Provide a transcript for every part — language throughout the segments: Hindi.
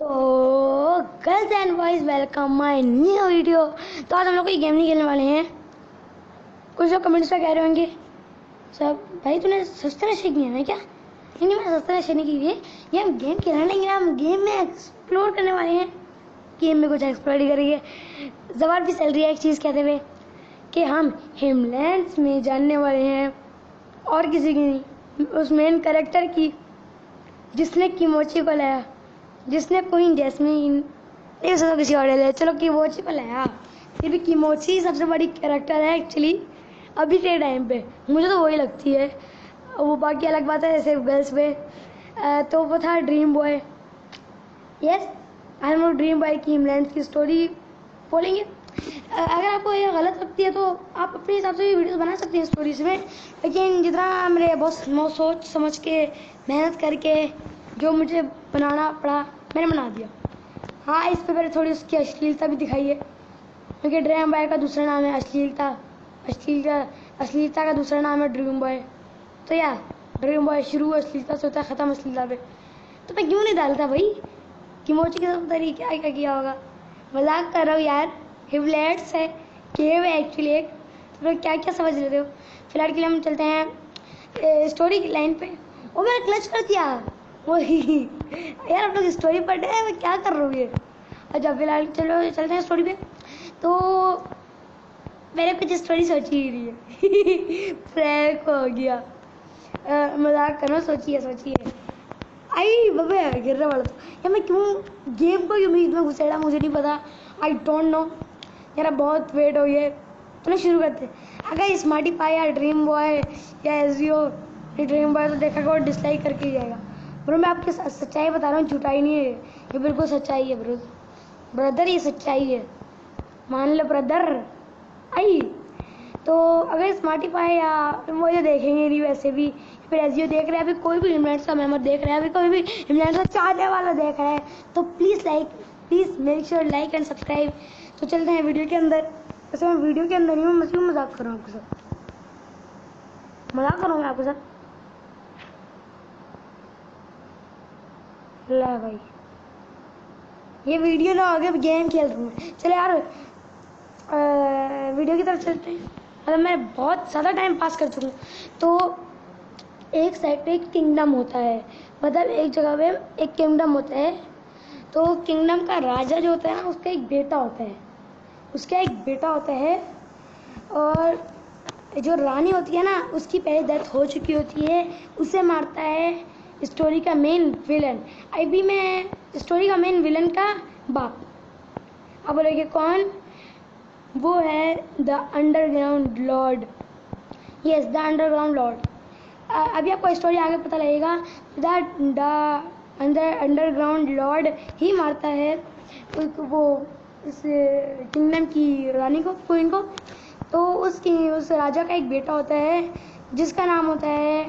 तो girls and boys welcome my new video. तो आज हम लोग कोई गेम नहीं खेलने वाले हैं। कुछ लोग कमेंट्स में कह रहे होंगे सब भाई तूने सस्ते नशे किए हैं क्या? नहीं, मैं सस्ते नशे नहीं किए। ये हम गेम खेलने नहीं, हम गेम में एक्सप्लोर करने वाले हैं। गेम में कुछ एक्सप्लोर ही करेंगे। जबान भी चल रही है एक चीज़ कहते हुए कि हम हिमलैंड्स में जानने वाले हैं और किसी की नहीं, उस मेन कैरेक्टर की जिसने किमोची को लाया, जिसने क्वीन जैस्मीन नहीं उसको किसी और ले। चलो किमोची को लाया, फिर भी किमोची सबसे बड़ी कैरेक्टर है एक्चुअली अभी के टाइम पे, मुझे तो वही लगती है। वो बाकी अलग बात है जैसे गर्ल्स पे। तो वो था dream boy. Yes, I am dream boy की हिमलैंड की स्टोरी बोलेंगे। अगर आपको ये गलत लगती है तो आप अपने हिसाब से भी वीडियोस बना सकते हैं स्टोरीज में, लेकिन जितना मेरे बहुत सोच समझ के मेहनत करके जो मुझे बनाना पड़ा मैंने बना दिया। हाँ, इस पे मैंने थोड़ी उसकी अश्लीलता भी दिखाई है, क्योंकि ड्रीम बॉय का दूसरा नाम है अश्लीलता। अश्लीलता का दूसरा नाम है ड्रीम बॉय। तो यार ड्रीम बॉय शुरू अश्लीलता से होता है, ख़त्म अश्लीलता पे। तो मैं क्यों नहीं डालता भाई किमोची के सब तरीके क्या किया होगा। मजाक कर रहा हूँ यार, हिमलैंड्स है, केव है एक्चुअली एक। तो लोग क्या क्या समझ लेते हो। फिलहाल के लिए हम चलते हैं स्टोरी की लाइन पे। वो मैंने क्लच कर दिया वही यार आप लोग स्टोरी पढ़ रहे हैं, मैं क्या कर रहा हूँ ये। अच्छा फिलहाल चलो चलते हैं स्टोरी पे। तो मैंने कुछ स्टोरी सोची ही नहीं है प्रैंक हो गया। मजाक करो, सोचिए। आई बबे गिरने वाला था यार। मैं क्यों गेम को उम्मीद में घुसेड़ा मुझे नहीं पता। आई डोंट नो यार, बहुत वेट हो गया। चलो शुरू करते हैं। अगर स्मार्टी पाई या ड्रीम बॉय या एजियो ड्रीम बॉय तो देखा वो डिसलाइक करके ही जाएगा। ब्रो मैं आपकी सच्चाई बता रहा हूँ, झूठाई नहीं है, ये बिल्कुल सच्चाई है ब्रदर, ये सच्चाई है, मान लो ब्रदर। आई तो अगर स्मार्टी पाए या मुझे देखेंगे नहीं वैसे भी, फिर एजियो देख रहे हैं, अभी कोई भी हिमलैंड्स का मेंबर देख रहा है, अभी कोई भी हिमलैंड्स का चाहने वाला देख रहा है तो please make sure like and subscribe. तो चलते हैं वीडियो के अंदर। वैसे मैं वीडियो के अंदर ही हूँ, मैं क्यों मजाक कर रहा हूँ आपके साथ, मजाक करूँगा आपके साथ। ला भाई ये वीडियो ना आगे गेम खेल रहा हूँ। चलो यार वीडियो की तरफ चलते हैं। मतलब मैं बहुत ज़्यादा टाइम पास कर चुका हूँ। तो एक साइड पे एक किंगडम होता है, मतलब एक जगह पे एक किंगडम होता है। तो किंगडम का राजा जो होता है ना उसका एक बेटा होता है, और जो रानी होती है ना उसकी पहले डेथ हो चुकी होती है, उसे मारता है स्टोरी का मेन विलन। अभी मैं स्टोरी का मेन विलन का बाप। अब बोलोगे कौन? वो है the underground Lord. Yes, the underground Lord. अभी आपको स्टोरी आगे पता लगेगा। द अंडरग्राउंड लॉर्ड ही मारता है वो इस किंगडम की रानी को, क्वीन को। तो उस राजा का एक बेटा होता है जिसका नाम होता है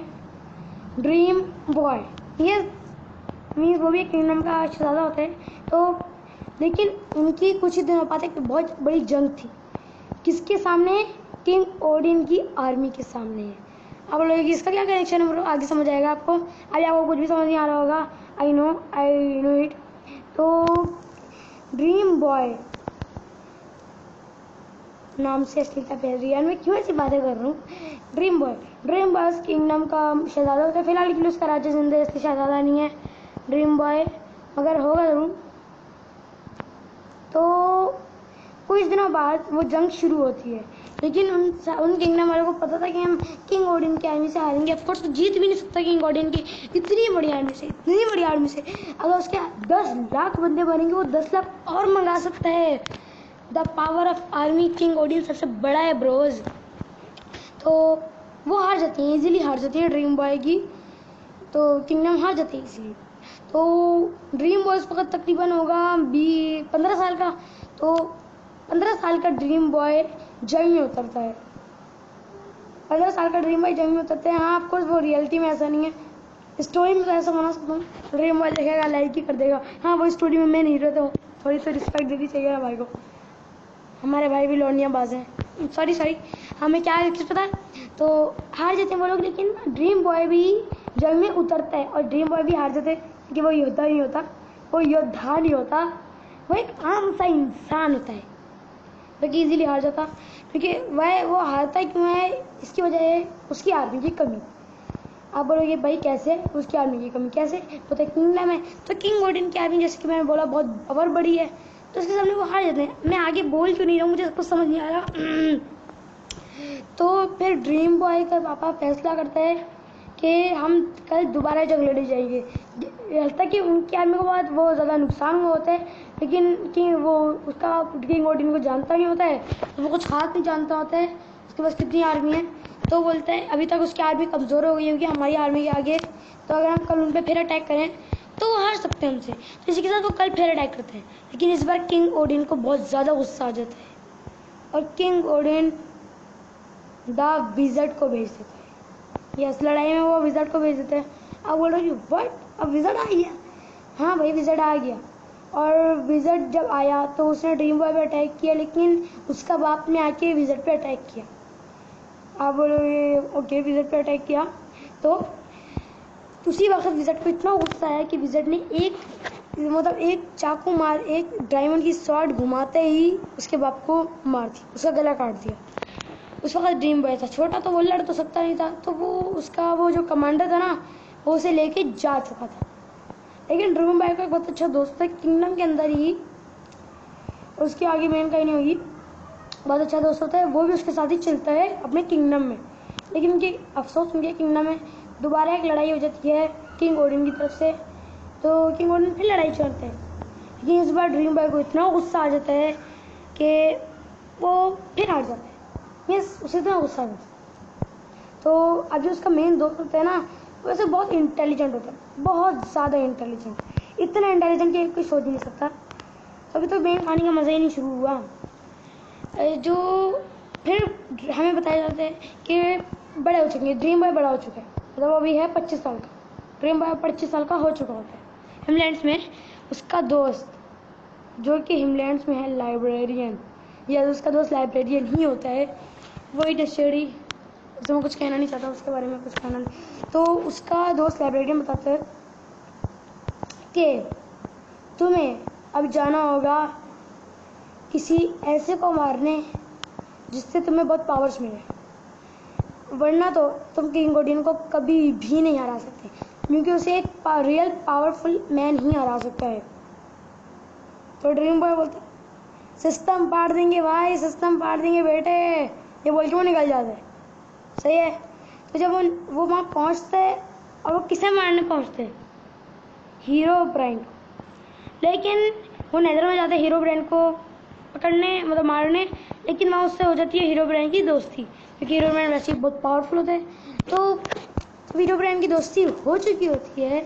ड्रीम बॉय। ये मीन्स वो भी एक किंगडम का शहजादा होता है। तो लेकिन उनकी कुछ ही दिनों बाद एक बहुत बड़ी जंग थी। किसके सामने? किंग ओडिन की आर्मी के सामने है। अब लोग इसका क्या कनेक्शन है आगे समझ आएगा आपको। अभी आपको कुछ भी समझ नहीं आ रहा होगा, आई नो इट। तो ड्रीम बॉय नाम से अश्लीलता फैल रही है, मैं क्यों ऐसी बातें कर रहा हूँ। ड्रीम बॉय किंगडम का शहजादा होता है। फिलहाल के लिए उसका राज्य जिंदा है, इसलिए शहजादा नहीं है ड्रीम बॉय, मगर होगा जरूर। तो कुछ दिनों बाद वो जंग शुरू होती है, लेकिन उन किंगडम वालों को पता था कि हम किंग ओडिन की आर्मी से हारेंगे। ऑफकोर्स तो जीत भी नहीं सकता किंग ओडिन की इतनी बड़ी आर्मी से। अगर उसके 10 लाख बंदे बनेंगे वो 10 लाख और मंगा सकता है। The power of army, king Odin सबसे बड़ा है ब्रोज। तो वो हार जाती है, इजीली हार जाती है ड्रीम बॉय की। तो किंगडम हार जाती है इसीलिए। तो ड्रीम बॉय उस वक्त तकरीबन होगा 15 साल का। तो 15 साल का ड्रीम बॉय जंग में उतरता है। 15 साल का ड्रीम बॉय जंग में उतरते हैं। हाँ ऑफकोर्स वो रियलिटी में ऐसा नहीं है, स्टोरी में तो ऐसा बना सकता हूँ। ड्रीम बॉय देखेगा लाइक ही कर देगा। हाँ वो स्टोरी में मेन हीरो तो थोड़ी सी रिस्पेक्ट देनी चाहिए ना भाई को, हमारे भाई भी लौंडियाँ बाज हैं। सॉरी हमें क्या किस पता है। तो हार जाते हैं वो लोग, लेकिन ड्रीम बॉय भी जंग में उतरता है और ड्रीम बॉय भी हार जाते हैं क्योंकि वो योद्धा नहीं होता। वो योद्धा नहीं होता, वो एक आम सा इंसान होता है जो कि इजीली हार जाता। क्योंकि वो हारता क्यों है, इसकी वजह है उसकी आर्मी की कमी। आप बोलोगे भाई कैसे, उसकी आर्मी की कमी कैसे, तो किंगडम है तो किंग ओडिन की आर्मी जैसे कि मैंने बोला बहुत पावर बड़ी है, तो उसके सामने वो हार जाते हैं। मैं आगे बोल क्यों नहीं रहा हूँ, मुझे कुछ समझ नहीं आ रहा। तो फिर ड्रीम बॉय का पापा फैसला करता है कि हम कल दोबारा जंग लड़े जाएंगे। लगता है कि उनकी आर्मी को बाद वो ज़्यादा नुकसान हुआ होता है, लेकिन कि वो उसका किंग ओडिन को जानता नहीं होता है, तो वो कुछ खास नहीं जानता होता है उसके पास कितनी आर्मी है। तो बोलता है अभी तक उसकी आर्मी कमज़ोर हो गई होगी हमारी आर्मी के आगे, तो अगर हम कल उन पर फिर अटैक करें तो वो हार सकते हैं हमसे। तो इसी के साथ वो कल फिर अटैक करते हैं, लेकिन इस बार किंग ओडिन को बहुत ज़्यादा गुस्सा आ जाता है और किंग ओडिन द विज़र्ड को भेज देता है। यस, लड़ाई में वो विज़र्ड को भेज देते हैं। अब बोल रहे व्हाट, अब विज़र्ड आ गया? हाँ भाई विज़र्ड आ गया। और विज़र्ड जब आया तो उसने ड्रीम बॉय पे अटैक किया, लेकिन उसका बाप ने आके विज़र्ड पे अटैक किया। आप बोलोगे ओके, विज़र्ड पे अटैक किया, तो उसी वक्त विज़र्ड को इतना गुस्सा है कि विज़र्ड ने एक चाकू मार, एक डायमंड की स्वॉर्ड घुमाते ही उसके बाप को मार दिया, उसका गला काट दिया। उस वक्त ड्रीम बॉय था छोटा, तो वो लड़ तो सकता नहीं था, तो वो उसका वो जो कमांडर था ना, वो उसे लेके जा चुका था। लेकिन ड्रीम बॉय का एक बहुत अच्छा दोस्त था किंगडम के अंदर ही, उसके आगे मेन कहीं नहीं होगी, बहुत अच्छा दोस्त होता है, वो भी उसके साथ ही चलता है अपने किंगडम में। लेकिन उनके अफसोस उनके किंगडम में दोबारा एक लड़ाई हो जाती है किंग ओडिन की तरफ से, तो किंग ओडिन फिर लड़ाई करते हैं। लेकिन इस बार ड्रीम बॉय को इतना गुस्सा आ जाता है कि वो फिर हार जाता है। यस, उसे इतना गुस्सा आ जाता है। तो अब जो उसका मेन दोस्त होता है ना, वैसे बहुत इंटेलिजेंट होता है, बहुत ज़्यादा इंटेलिजेंट, इतना इंटेलिजेंट कि कोई सोच नहीं सकता। अभी तो मेन कहानी का मज़ा ही नहीं शुरू हुआ। जो फिर हमें बताया जाता है कि बड़े हो चुके हैं, ड्रीम बॉय बड़ा हो चुका है, मतलब अभी है 25 साल का। ड्रीम बॉय 25 साल का हो चुका होता है। हिमलैंड्स में उसका दोस्त जो कि हिमलैंड्स में है लाइब्रेरियन, या उसका दोस्त लाइब्रेरियन ही होता है, वही डस्टडी, उससे मैं कुछ कहना नहीं चाहता, उसके बारे में कुछ कहना नहीं। तो उसका दोस्त लाइब्रेरियन बताता है कि तुम्हें अब जाना होगा किसी ऐसे को मारने जिससे तुम्हें बहुत पावर्स मिले, वरना तो तुम किंग ओडिन को कभी भी नहीं हरा सकते, क्योंकि उसे एक रियल पावरफुल मैन ही हरा सकता है। तो ड्रीम बॉय बोलता है सिस्टम पाड़ देंगे भाई, सिस्टम पाड़ देंगे बेटे, ये बोल के वो निकल जाता है। सही है। तो जब वो वहाँ पहुँचते हैं, और वो किसे मारने पहुँचते हैं? हीरो ब्राइन को। लेकिन वो नेदर में जाते हैं हीरो ब्राइन को पकड़ने, मतलब मारने, लेकिन वहाँ उससे हो जाती है हीरो ब्राइन की दोस्ती, क्योंकि हीरो ब्राइन वैसे ही बहुत पावरफुल होते हैं। तो हीरो ब्राइन की दोस्ती हो चुकी होती है,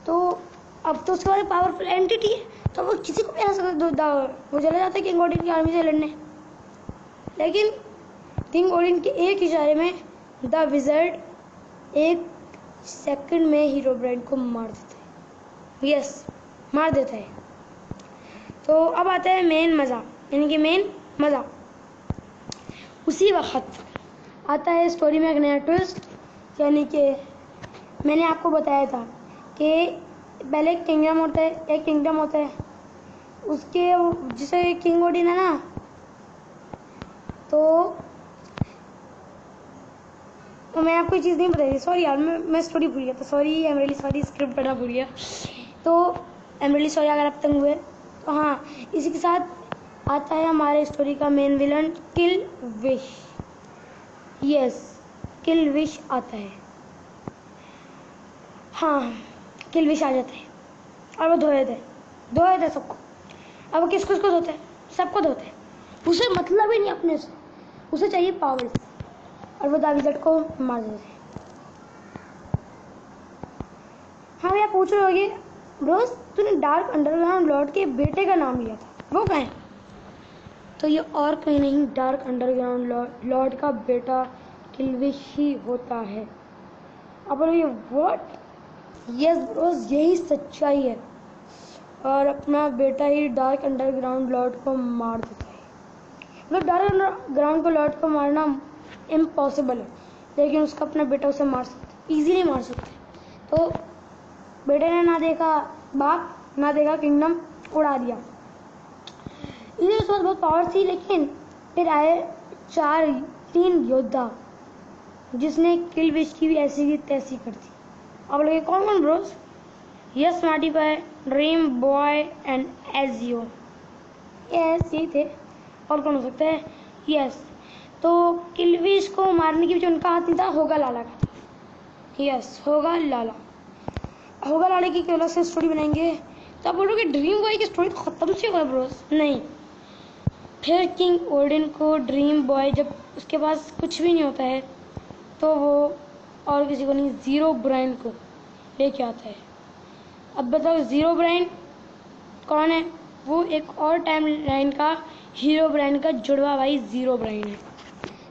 तो अब तो उसके बाद पावरफुल एंटिटी है, तो वो किसी को भी हरा सकता, वो चले जाते हैं किंग ओडिन की आर्मी से लड़ने। लेकिन किंग ओडिन के एक इशारे में द विज़र्ड एक सेकंड में हीरो ब्राइन को मार देता है। यस, मार देता है। तो अब आता है मेन मज़ा, यानी कि मेन मज़ा। उसी वक्त आता है स्टोरी में एक नया ट्विस्ट, यानी कि मैंने आपको बताया था कि पहले एक किंगडम होता है, उसके जिसे किंग ओडिन है ना, तो मैं आपको ये चीज़ नहीं बताई, सॉरी यार, मैं स्टोरी भूल गया था, sorry, I am really sorry, script पढ़ना भूल गया, तो आई एम रियली सॉरी अगर आप तंग हुए। तो हाँ, इसी के साथ आता है हमारे स्टोरी का मेन विलन किल विश। यस, किल विश आता है। हाँ, किल विश आ जाता है और वो धोए थे सबको। अब वो किसको धोते हैं? सबको धोते हैं। उसे मतलब ही नहीं अपने से, उसे चाहिए पावर, और वो दाविजट को मार देते हैं। हाँ भैया, पूछ रहे होगे ब्रोस तूने डार्क अंडरग्राउंड लॉर्ड के बेटे का नाम लिया था, वो कहाँ है? तो ये और कहीं नहीं, डार्क अंडरग्राउंड लॉर्ड का बेटा किलविश ही होता है। अब बोलोगे व्हाट? यस ब्रोस, यही सच्चाई है, और अपना बेटा ही डार्क अंडरग्राउंड लॉर्ड को मार देता है। मतलब डार्क अंडरग्राउंड को लॉर्ड को मारना इम्पॉसिबल है, लेकिन उसका अपना बेटा उसे मार सकता है, ईजीली मार सकता है। तो बेटे ने ना देखा बाप ना देखा किंगडम उड़ा दिया। इधर उसके पास बहुत पावर थी, लेकिन फिर आए 3 योद्धा जिसने किल विश की भी ऐसी की तैसी कर दी। अब लगे कौन कौन Bros? Yes smarty pi, dream boy and AJIO. Yes यही थे, और कौन हो सकता है? यस, तो किलविश को मारने की जो उनका हाथ नहीं था, होगा लाला का था। यस, होगा लाला। होगा लाला की अलग से स्टोरी बनाएंगे। तो आप बोलोगे ड्रीम बॉय की स्टोरी तो खत्म सी होगा ब्रोस? नहीं, फिर किंग ओडिन को ड्रीम बॉय जब उसके पास कुछ भी नहीं होता है तो वो और किसी को नहीं, जीरो ब्राइन को लेके आता है। अब बताओ जीरो ब्राइन कौन है? वो एक और टाइम लाइन का हीरो ब्राइन का जुड़वा भाई जीरो ब्राइन है।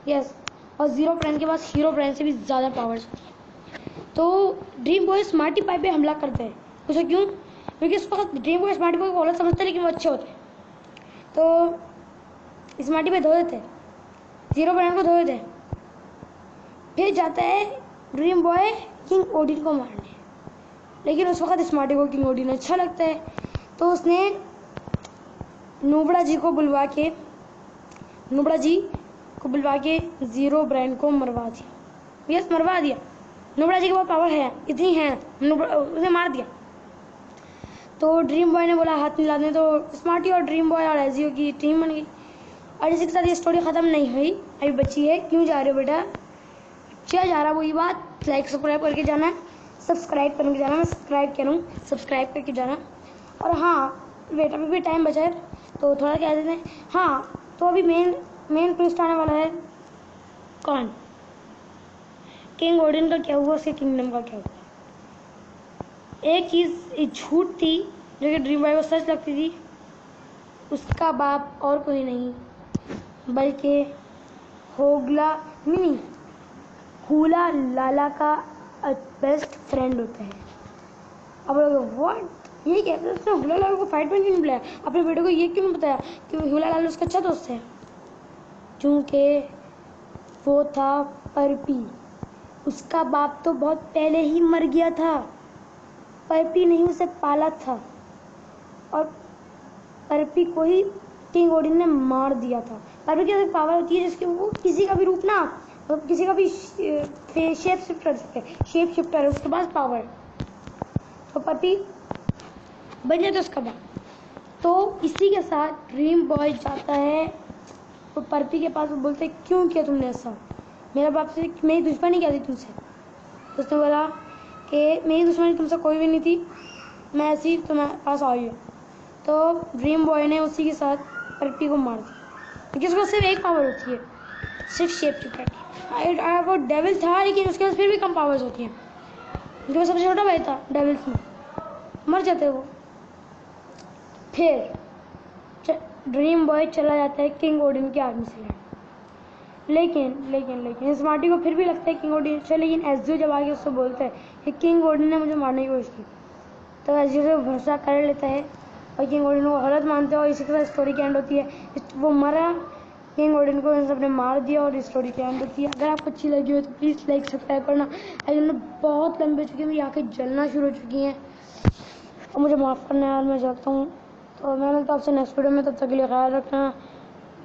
यस, और जीरो ब्राइन के पास हीरो ब्राइन से भी ज़्यादा पावर्स होती है। तो ड्रीम बॉय स्मार्टी पाई पे हमला करते हैं। पूछो क्यों? क्योंकि उसके पास ड्रीम बॉय स्मार्टी पाई को गलत समझते हैं, लेकिन वो अच्छे होते हैं। तो स्मार्टी पाई धो देते हैं, जीरो ब्राइन को धो देते हैं। फिर जाता है ड्रीम बॉय किंग ओडिन को मारने, लेकिन उस वक्त स्मार्टी को किंग ओडिन अच्छा लगता है, तो उसने नुब्रा जी को बुलवा के जीरो ब्राइन को मरवा दिया। यस, मरवा दिया। नुब्रा जी के बहुत पावर है, इतनी है, उसे मार दिया। तो ड्रीम बॉय ने बोला हाथ मिला दें, तो स्मार्टी और ड्रीम बॉय और एजियो की टीम बन गई। और इसी के साथ ये स्टोरी ख़त्म नहीं हुई, अभी बची है। क्यों जा रहे हो बेटा? क्या जा रहा वही बात, लाइक सब्सक्राइब करके जाना, सब्सक्राइब करके जाना। मैं सब्सक्राइब करूँ, सब्सक्राइब करके जाना। और हाँ बेटा, अभी भी टाइम बचा है, तो थोड़ा कह देते हैं। हाँ, तो अभी मेन ट्विस्ट आने वाला है। कौन? किंग ओडिन का क्या हुआ, उसके किंगडम का क्या हुआ? एक चीज़ झूठ थी जो कि ड्रीम बॉय को सच लगती थी। उसका बाप और कोई नहीं बल्कि हुला लाला का बेस्ट फ्रेंड होता है। अब लोग व्हाट, ये क्या? उसने हुला लाला को फाइट में क्यों नहीं बुलाया? अपने बेटे को ये क्यों नहीं बताया कि हुला लाला उसका अच्छा दोस्त है? क्योंकि वो था परपी। उसका बाप तो बहुत पहले ही मर गया था, परपी नहीं उसे पाला था, और परपी को ही किंग ओडिन ने मार दिया था। परपी की एक पावर होती है जिसके वो किसी का भी रूप ना, मतलब किसी का भी शेप शिफ्ट कर सकते हैं। शेप शिफ्टर है उसके पास पावर, तो परपी बन जाता है उसका बाप। तो इसी के साथ ड्रीम बॉय जाता है तो परपी के पास, वो बोलते हैं क्यों किया तुमने ऐसा? मेरा बाप से मेरी दुश्मनी क्या थी तुमसे? तो उसने बोला कि मेरी दुश्मनी तुमसे कोई भी नहीं थी, मैं ऐसी तुम्हारे पास आई हूँ। तो ड्रीम बॉय ने उसी के साथ परपी को मार दिया, क्योंकि उसको सिर्फ एक पावर होती है, सिर्फ शेप शिफ्टर। वो डेविल था, लेकिन उसके पास फिर भी कम पावर्स होती हैं, क्योंकि वो सबसे छोटा भाई था डेविल्स में, मर जाते वो। फिर ड्रीम बॉय चला जाता है किंग ओडिन की आर्मी से लड़ने। लेकिन स्मार्टी को फिर भी लगता है किंग ओडिन अच्छा, लेकिन एजियो जब आके उससे बोलता है कि किंग ओडिन ने मुझे मारने की कोशिश की, तो एजियो से भरोसा कर लेता है और किंग ओडिन को गलत मानते हैं, और इसी के साथ स्टोरी की एंड होती है। वो मरा, किंग ओडिन को इन सब ने मार दिया, और स्टोरी की एंड होती है। अगर आपको अच्छी लगी हो तो प्लीज़ लाइक सब्सक्राइब करना। एजियो बहुत लंबी हो चुकी है, मेरी आँखें जलना शुरू हो चुकी हैं, और मुझे माफ़ करना यार, मैं जलता हूँ। तो मैं मिलता हूँ आपसे नेक्स्ट वीडियो में, तब तक के लिए ख्याल रखना।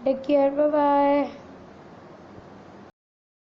Take care, bye bye.